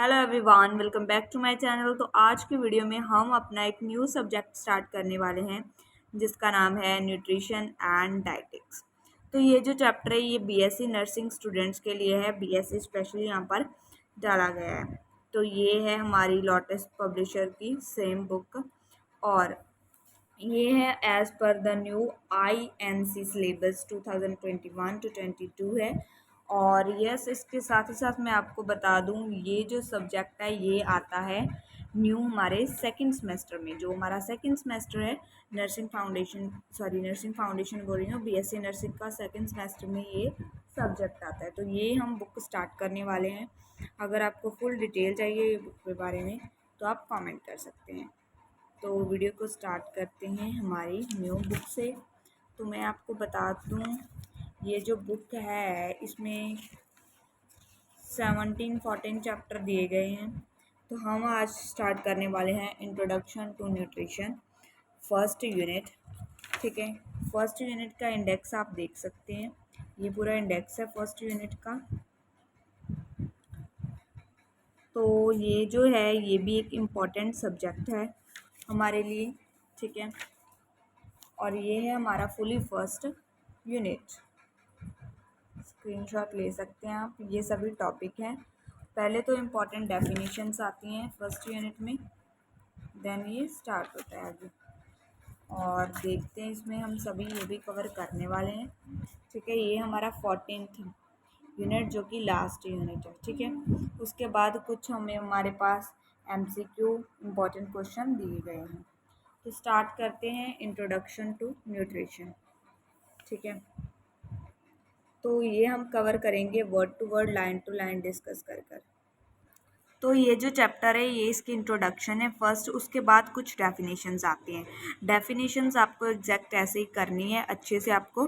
Hello everyone, welcome back to my channel. तो आज की वीडियो में हम अपना एक न्यू सब्जेक्ट स्टार्ट करने वाले हैं जिसका नाम है न्यूट्रिशन एंड डाइटिक्स। तो ये जो चैप्टर है ये बीएससी नर्सिंग स्टूडेंट्स के लिए है। बीएससी स्पेशली यहाँ पर डाला गया है। तो ये है हमारी लोटस पब्लिशर की सेम बुक और ये है as per the new INC syllabus 2021-22 है। और यस, इसके साथ ही साथ मैं आपको बता दूं ये जो सब्जेक्ट है ये आता है न्यू हमारे सेकंड सेमेस्टर में। जो हमारा सेकंड सेमेस्टर है नर्सिंग फाउंडेशन बोल रही हूँ, बीएससी नर्सिंग का सेकंड सेमेस्टर में ये सब्जेक्ट आता है। तो ये हम बुक स्टार्ट करने वाले हैं। अगर आपको फुल डिटेल चाहिए बुक के बारे में तो आप कमेंट कर सकते हैं। तो वीडियो को स्टार्ट करते हैं हमारी न्यू बुक से। तो मैं आपको बता दूं ये जो बुक है इसमें 17-14 चैप्टर दिए गए हैं। तो हम आज स्टार्ट करने वाले हैं introduction to nutrition first unit. ठीक है, फर्स्ट यूनिट का इंडेक्स आप देख सकते हैं। ये पूरा इंडेक्स है फर्स्ट यूनिट का। तो ये जो है ये भी एक इम्पॉर्टेंट सब्जेक्ट है हमारे लिए। ठीक है, और ये है हमारा फुली फर्स्ट यूनिट। स्क्रीनशॉट ले सकते हैं आप। ये सभी टॉपिक हैं। पहले तो इम्पॉर्टेंट डेफिनेशंस आती हैं फर्स्ट यूनिट में, देन ये स्टार्ट होता है आगे। और देखते हैं इसमें हम सभी ये भी कवर करने वाले हैं। ठीक है, ये हमारा 14th यूनिट जो कि लास्ट यूनिट है। ठीक है, उसके बाद कुछ हमारे पास MCQ इम्पॉर्टेंट क्वेश्चन दिए गए हैं। तो स्टार्ट करते हैं इंट्रोडक्शन टू न्यूट्रिशन। ठीक है, तो ये हम कवर करेंगे word to word, line to line discuss कर कर। तो ये जो चैप्टर है ये इसकी इंट्रोडक्शन है फर्स्ट। उसके बाद कुछ डेफिनेशंस आती हैं। डेफिनेशंस आपको एग्जैक्ट ऐसे ही करनी है, अच्छे से आपको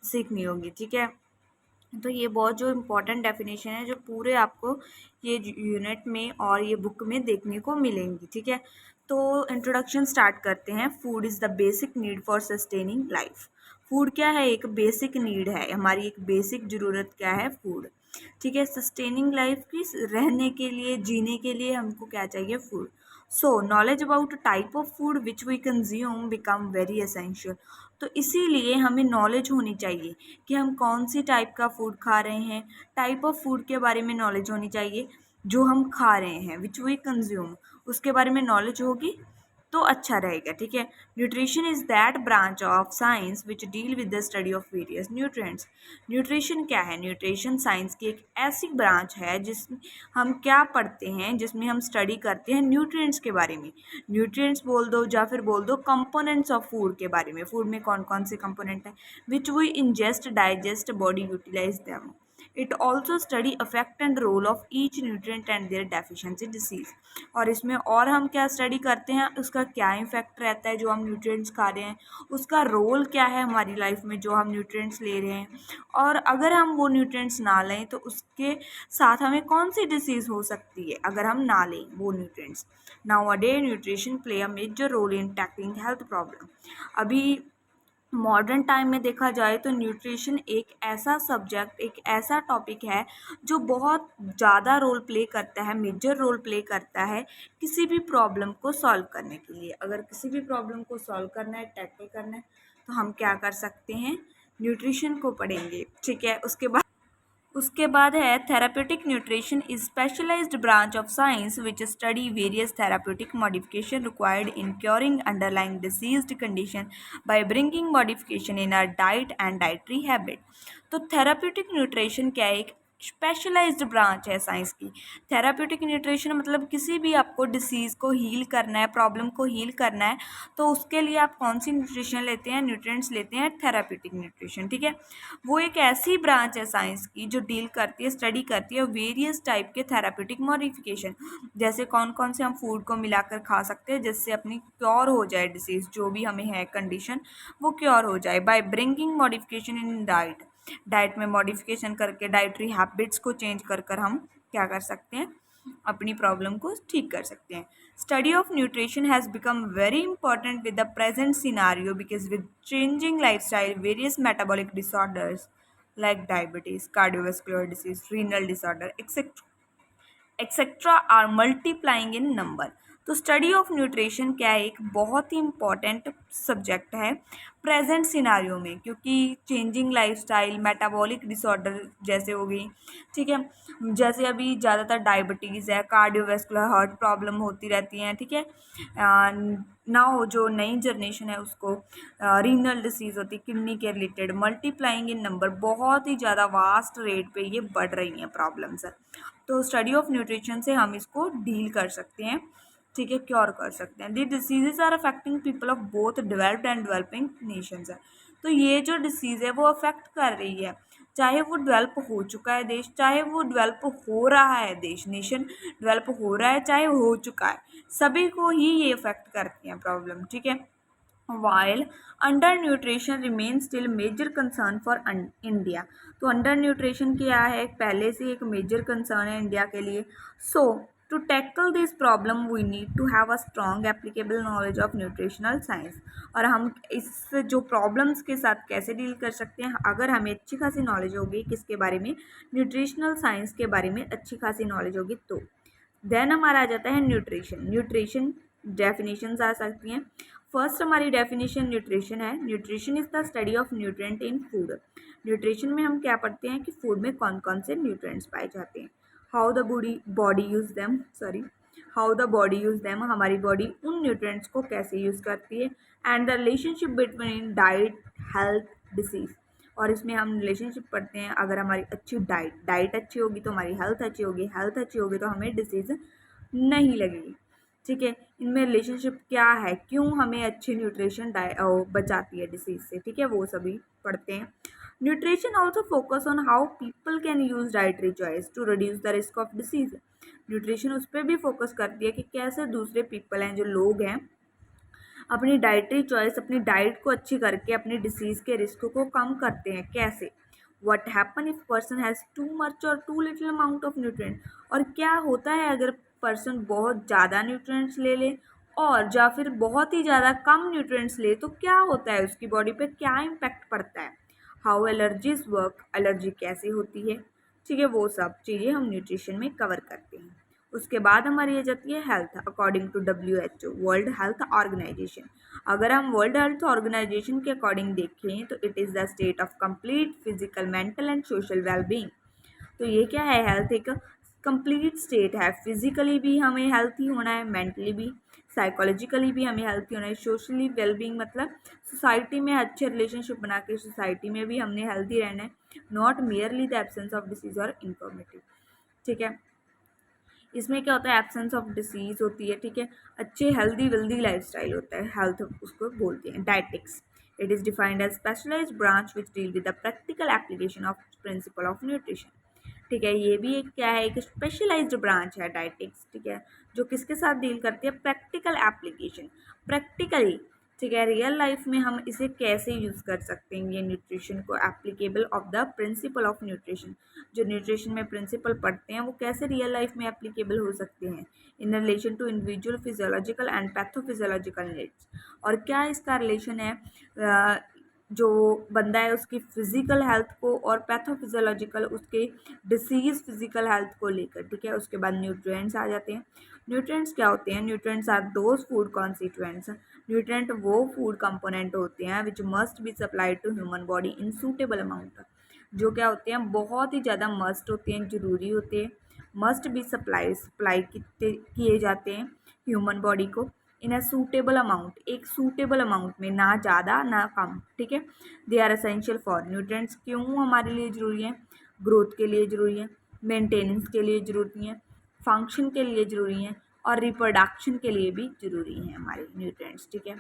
सीखनी होगी। ठीक है, तो ये बहुत जो इम्पोर्टेंट डेफिनेशन है जो पूरे आपको ये यूनिट में और ये बुक में देखने को मिलेंगी। ठीक है, तो इंट्रोडक्शन स्टार्ट करते हैं। Food is the basic need for sustaining life. Food क्या है? एक बेसिक नीड है हमारी, एक बेसिक ज़रूरत क्या है? फूड। ठीक है, सस्टेनिंग लाइफ की रहने के लिए, जीने के लिए हमको क्या चाहिए? Food. So knowledge about type of food which we consume become very essential. तो इसीलिए हमें नॉलेज होनी चाहिए कि हम कौन सी टाइप का फूड खा रहे हैं। टाइप ऑफ फूड के बारे में नॉलेज होनी चाहिए जो हम खा रहे हैं, विच वी कंज्यूम, उसके बारे में नॉलेज होगी तो अच्छा रहेगा। ठीक है, nutrition is that branch of science which deal with the study of various nutrients. Nutrition क्या है? न्यूट्रिशन साइंस की एक ऐसी ब्रांच है जिसमें हम क्या पढ़ते हैं, जिसमें हम स्टडी करते हैं न्यूट्रिएंट्स के बारे में। न्यूट्रिएंट्स बोल दो या फिर बोल दो कंपोनेंट्स ऑफ फूड के बारे में। फूड में कौन कौन से कंपोनेंट हैं which we ingest, digest, body utilize them. It also study affect and role of each nutrient and their deficiency disease. और इसमें और हम क्या स्टडी करते हैं, उसका क्या इफेक्ट रहता है जो हम न्यूट्रिएंट्स खा रहे हैं, उसका रोल क्या है हमारी लाइफ में जो हम न्यूट्रिएंट्स ले रहे हैं, और अगर हम वो न्यूट्रिएंट्स ना लें तो उसके साथ हमें कौन सी डिसीज़ हो सकती है अगर हम ना लें वो nutrients. Now a day nutrition play a major role in tackling health problem. अभी मॉडर्न टाइम में देखा जाए तो न्यूट्रिशन एक ऐसा सब्जेक्ट, एक ऐसा टॉपिक है जो बहुत ज़्यादा रोल प्ले करता है, मेजर रोल प्ले करता है किसी भी प्रॉब्लम को सॉल्व करने के लिए। अगर किसी भी प्रॉब्लम को सॉल्व करना है, टैकल करना है, तो हम क्या कर सकते हैं? न्यूट्रिशन को पढ़ेंगे। ठीक है, उसके बाद है therapeutic nutrition is specialized branch of science which study various therapeutic modification required in curing underlying diseased condition by bringing modification in our diet and dietary habit. तो थेराप्यूटिक न्यूट्रिशन क्या है? एक स्पेशलाइज्ड ब्रांच है science की। Therapeutic nutrition मतलब किसी भी आपको डिसीज़ को हील करना है, प्रॉब्लम को हील करना है, तो उसके लिए आप कौन सी न्यूट्रिशन लेते हैं? न्यूट्रिएंट्स लेते हैं, थेराप्यूटिक न्यूट्रिशन। ठीक है, वो एक ऐसी ब्रांच है साइंस की जो डील करती है, स्टडी करती है वेरियस टाइप के थेराप्यूटिक मॉडिफिकेशन। जैसे कौन कौन से हम फूड को मिलाकर खा सकते हैं जिससे अपनी क्योर हो जाए डिसीज़, जो भी हमें है कंडीशन वो क्योर हो जाए। Bye bringing modification in diet, diet में मॉडिफिकेशन करके, डाइटरी हैबिट्स को चेंज कर कर हम क्या कर सकते हैं? अपनी प्रॉब्लम को ठीक कर सकते हैं। Study of nutrition has become very important with the present scenario because with changing lifestyle various metabolic disorders like diabetes, cardiovascular disease, renal disorder, etc. Etcetera are multiplying in number. तो study of nutrition क्या है, एक बहुत ही important subject है present scenario में, क्योंकि changing lifestyle, metabolic disorder जैसे हो गई, ठीक है, जैसे अभी ज़्यादातर डायबिटीज़ है, कार्डियोवैस्कुलर हार्ट प्रॉब्लम होती रहती हैं, ठीक है। नाउ जो नई जनरेशन है उसको रीनल डिसीज़ होती है, किडनी के रिलेटेड, मल्टीप्लाइंग इन नंबर, बहुत ही ज़्यादा वास्ट रेट पे ये बढ़ रही हैं प्रॉब्लम्स। तो स्टडी ऑफ न्यूट्रिशन से हम इसको डील कर सकते हैं, ठीक है, क्योर कर सकते हैं। The diseases are affecting people of both developed and developing nations है। तो ये जो डिसीज़ है वो अफेक्ट कर रही है, चाहे वो डेवलप हो चुका है देश, चाहे वो डेवलप हो रहा है देश, नेशन डेवलप हो रहा है, चाहे हो चुका है, सभी को ही ये अफेक्ट करती हैं प्रॉब्लम, ठीक है। while under nutrition remain still major concern for India. तो अंडर न्यूट्रिशन क्या है, पहले से एक मेजर कंसर्न है इंडिया के लिए। So to tackle this problem we need to have a strong applicable knowledge of nutritional science. और हम इस जो प्रॉब्लम्स के साथ कैसे डील कर सकते हैं, अगर हमें अच्छी खासी नॉलेज होगी किसके बारे में, न्यूट्रिशनल साइंस के बारे में अच्छी खासी नॉलेज होगी, तो देन हमारा आ जाता है न्यूट्रिशन। न्यूट्रिशन डेफिनेशंस आ सकती हैं। फर्स्ट हमारी डेफिनेशन न्यूट्रिशन है, nutrition is the study of nutrient in food. Nutrition में हम क्या पढ़ते हैं कि फूड में कौन कौन से न्यूट्रिएंट्स पाए जाते हैं, how the body use them, how the body use them, हमारी बॉडी उन न्यूट्रिएंट्स को कैसे यूज़ करती है, and the relationship between diet, health, disease. और इसमें हम रिलेशनशिप पढ़ते हैं, अगर हमारी अच्छी डाइट अच्छी होगी तो हमारी हेल्थ अच्छी होगी, हेल्थ अच्छी होगी तो हमें डिसीज़ नहीं लगेगी, ठीक है। इनमें रिलेशनशिप क्या है, क्यों हमें अच्छी न्यूट्रिशन बचाती है डिसीज़ से, ठीक है, वो सभी पढ़ते हैं। Nutrition also focus on how people can use dietary choice to reduce the risk of disease. Nutrition उस पर भी फोकस करती है कि कैसे दूसरे पीपल हैं, जो लोग हैं, अपनी डाइटरी चॉइस, अपनी डाइट को अच्छी करके अपनी डिसीज़ के रिस्क को कम करते हैं, कैसे। What happen if person has too much or too little amount of nutrient. और क्या होता है अगर पर्सन बहुत ज़्यादा न्यूट्रिएंट्स ले ले और या फिर बहुत ही ज़्यादा कम न्यूट्रिएंट्स ले, तो क्या होता है, उसकी बॉडी पे क्या इम्पैक्ट पड़ता है, हाउ एलर्जीज वर्क, एलर्जी कैसे होती है, ठीक है, वो सब चीज़ें हम न्यूट्रिशन में कवर करते हैं। उसके बाद हमारी आ जाती है health, according to WHO, world health organization. अगर हम वर्ल्ड हेल्थ ऑर्गेनाइजेशन के अकॉर्डिंग देखें तो it is the state of complete physical, mental and social wellbeing. तो ये क्या है, हेल्थ एक कंप्लीट स्टेट है, फिजिकली भी हमें हेल्थी होना है, मेंटली भी, साइकोलॉजिकली भी हमें हेल्थी होना है, सोशली वेलबींग मतलब सोसाइटी में अच्छे रिलेशनशिप बना के सोसाइटी में भी हमने हेल्थी रहना है, not merely the absence of disease और इन्फॉर्मेटिव, ठीक है। इसमें क्या होता है, एब्सेंस ऑफ डिसीज होती है, ठीक है, अच्छे हेल्दी वेल्दी लाइफस्टाइल होता है, हेल्थ उसको बोलते हैं। Dietetics, it is defined as specialized branch which deal with the practical application of principle of nutrition, ठीक है। ये भी एक क्या है, एक स्पेशलाइज्ड ब्रांच है डायटिक्स, ठीक है, जो किसके साथ डील करती है, प्रैक्टिकल एप्लीकेशन, प्रैक्टिकली, ठीक है, रियल लाइफ में हम इसे कैसे यूज़ कर सकते हैं, ये न्यूट्रिशन को, applicable of the principal of nutrition, जो न्यूट्रिशन में प्रिंसिपल पढ़ते हैं वो कैसे रियल लाइफ में एप्लीकेबल हो सकते हैं, in relation to individual physiological and pathophysiological needs. और क्या इसका रिलेशन है, जो बंदा है उसकी फिजिकल हेल्थ को और पैथोफिजियोलॉजिकल उसके डिसीज फिजिकल हेल्थ को लेकर, ठीक है। उसके बाद न्यूट्रिएंट्स आ जाते हैं। न्यूट्रिएंट्स क्या होते हैं, nutrients are those food constituents, nutrient वो फूड कंपोनेंट होते हैं which must be supplied to human body in suitable amount, जो क्या होते हैं, बहुत ही ज़्यादा मस्ट होते हैं, ज़रूरी होते हैं, मस्ट बी सप्लाई किए जाते हैं ह्यूमन बॉडी को इन अ सूटेबल अमाउंट, एक सूटेबल अमाउंट में, ना ज़्यादा ना कम, ठीक है। They are essential for, nutrients क्यों हमारे लिए ज़रूरी है, ग्रोथ के लिए ज़रूरी है, मेंटेनेंस के लिए ज़रूरी है, फंक्शन के लिए ज़रूरी है, और रिप्रोडक्शन के लिए भी ज़रूरी है हमारे न्यूट्रिएंट्स, ठीक है।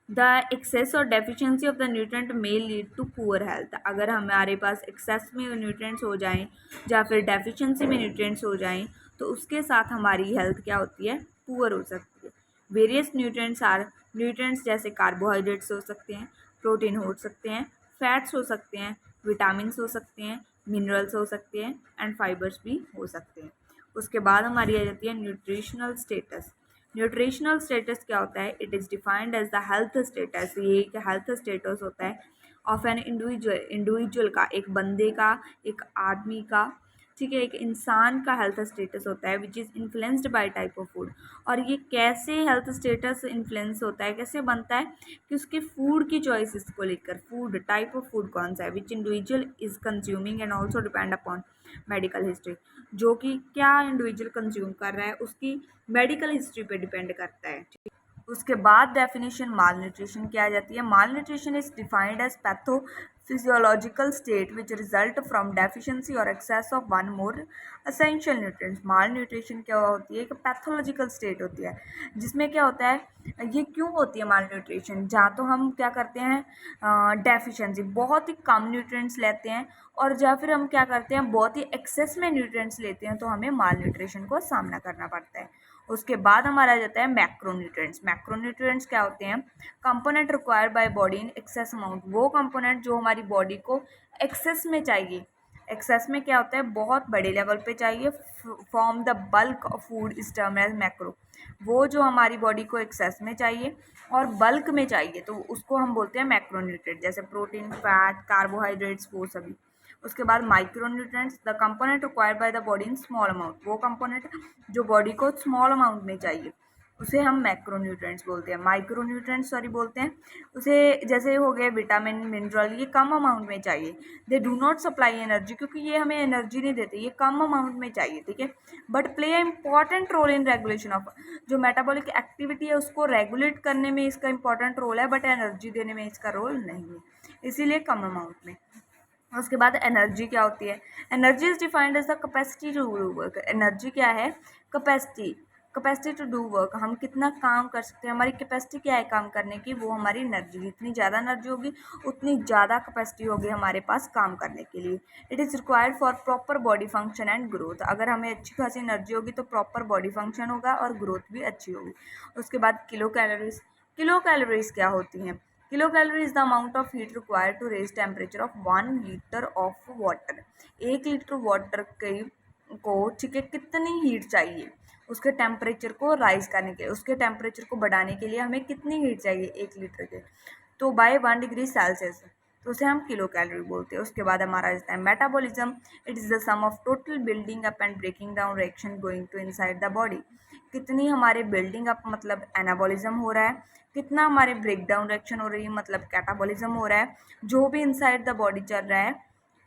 द एक्सेस और deficiency of the nutrient may lead to poor health. अगर हमारे पास एक्सेस में न्यूट्रिएंट्स हो जाएं या फिर डेफिशिएंसी में न्यूट्रिएंट्स हो जाएं तो उसके साथ हमारी हेल्थ क्या होती है, पुअर हो सकती है। वेरियस न्यूट्रिएंट्स आर, न्यूट्रिएंट्स जैसे कार्बोहाइड्रेट्स हो सकते हैं, प्रोटीन हो सकते हैं, फैट्स हो सकते हैं, विटामिन्स हो सकते हैं, मिनरल्स हो सकते हैं, एंड फाइबर्स भी हो सकते हैं। उसके बाद हमारी आ जाती है न्यूट्रिशनल स्टेटस। न्यूट्रिशनल स्टेटस क्या होता है, it is defined as the health status, ये एक हेल्थ स्टेटस होता है ऑफ एन इंडिविजुअल का, एक बंदे का, एक आदमी का, ठीक है, एक इंसान का हेल्थ स्टेटस होता है which is influenced by type of food. और ये कैसे हेल्थ स्टेटस इन्फ्लुएंस होता है, कैसे बनता है कि उसके फूड की चॉइसेस को लेकर, फूड टाइप ऑफ फूड कौन सा है, which individual is consuming and also depend upon medical history. जो कि क्या इंडिविजुअल कंज्यूम कर रहा है उसकी मेडिकल हिस्ट्री पे डिपेंड करता है। उसके बाद डेफिनेशन माल न्यूट्रिशन की आ जाती है। Malnutrition is defined as pathophysiological state which result from deficiency or excess of one more essential nutrients. Malnutrition क्या होती है, एक पैथोलॉजिकल स्टेट होती है जिसमें क्या होता है, ये क्यों होती है माल न्यूट्रिशन, जहाँ तो हम क्या करते हैं डेफिशिएंसी, बहुत ही कम न्यूट्रिएंट्स लेते हैं, और या फिर हम क्या करते हैं बहुत ही एक्सेस में न्यूट्रिएंट्स लेते हैं, तो हमें माल न्यूट्रिशन को सामना करना पड़ता है। उसके बाद हमारा आ जाता है मैक्रोन्यूट्रिएंट्स। मैक्रोन्यूट्रिएंट्स क्या होते हैं, component required by body in excess amount. वो कंपोनेंट जो हमारी बॉडी को एक्सेस में चाहिए, एक्सेस में क्या होता है बहुत बड़े लेवल पे चाहिए, form the bulk of food is term as macro. वो जो हमारी बॉडी को एक्सेस में चाहिए और बल्क में चाहिए तो उसको हम बोलते हैं मैक्रोन्यूट्रिएंट, जैसे प्रोटीन, फैट, कार्बोहाइड्रेट्स, वो सभी। उसके बाद micronutrients, the component required by the body in small amount. वो कंपोनेंट जो बॉडी को स्मॉल अमाउंट में चाहिए उसे हम मैक्रोन्यूट्रिएंट्स बोलते हैं, माइक्रोन्यूट्रिएंट्स सॉरी बोलते हैं उसे। जैसे हो गए विटामिन, मिनरल, ये कम अमाउंट में चाहिए। They do not supply energy, क्योंकि ये हमें एनर्जी नहीं देते, ये कम अमाउंट में चाहिए, ठीक है। But play important role in regulation of, जो मेटाबॉलिक एक्टिविटी है उसको रेगुलेट करने में इसका इंपॉर्टेंट रोल है, बट एनर्जी देने में इसका रोल नहीं है, इसीलिए कम अमाउंट में। उसके बाद एनर्जी क्या होती है, energy is defined as the capacity to do work. Energy क्या है, capacity, capacity to do work, हम कितना काम कर सकते हैं, हमारी कैपेसिटी क्या है काम करने की, वो हमारी एनर्जी, जितनी ज़्यादा एनर्जी होगी उतनी ज़्यादा कैपेसिटी होगी हमारे पास काम करने के लिए। It is required for proper body function and growth. अगर हमें अच्छी खासी एनर्जी होगी तो प्रॉपर बॉडी फंक्शन होगा और ग्रोथ भी अच्छी होगी। उसके बाद किलो कैलोरीज, किलो कैलोरीज क्या होती हैं, kilo calorie is the amount of heat required to raise temperature of 1 litre of water. 1 litre water के को ठीक है कितनी हीट चाहिए उसके टेम्परेचर को राइज करने के, उसके टेम्परेचर को बढ़ाने के लिए हमें कितनी हीट चाहिए 1 लीटर के, तो बाय 1 डिग्री सेल्सियस, तो उसे हम किलो कैलोरी बोलते हैं। उसके बाद हमारा रहता है metabolism. It is the sum of total building up and breaking down reaction going to inside the body. कितनी हमारे बिल्डिंग अप मतलब एनाबॉलिज्म हो रहा है, कितना हमारे ब्रेक डाउन रिएक्शन हो रही है मतलब कैटाबॉलिज्म हो रहा है, जो भी इनसाइड द बॉडी चल रहा है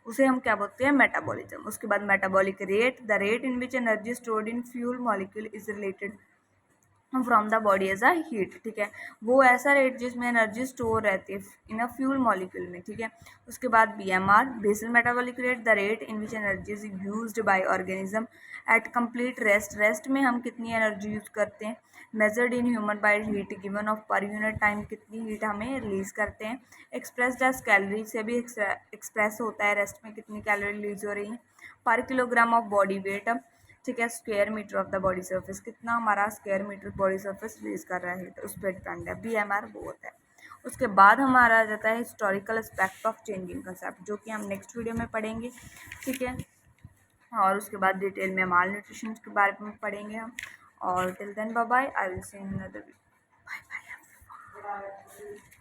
उसे हम क्या बोलते हैं मेटाबॉलिज्म। उसके बाद metabolic rate, the rate in which energy stored in fuel molecule is related from the body as a heat, ठीक है, वो ऐसा रेट जिसमें एनर्जी स्टोर रहती है इन अ फ्यूल मॉलिक्यूल में, ठीक है। उसके बाद BMR, basal metabolic rate, the rate in which energy is used by organism at complete rest. Rest में हम कितनी एनर्जी यूज करते हैं, measured in human by heat given off per unit time, कितनी हीट हमें रिलीज करते हैं। Expressed as calorie से भी एक्सप्रेस होता है रेस्ट में कितनी कैलोरी रिलीज हो रही है। पर किलोग्राम ऑफ बॉडी वेट, ठीक है, square metre of the body surface, कितना हमारा square metre body surface release कर रहा है उस पर डिपेंड है। BMR वो होता है। उसके बाद हमारा आ जाता है historical aspect of changing concept, जो कि हम नेक्स्ट वीडियो में पढ़ेंगे, ठीक है। और उसके बाद डिटेल में माल न्यूट्रिशन के बारे में पढ़ेंगे हम। और till then bye bye, I will see in another video, bye bye.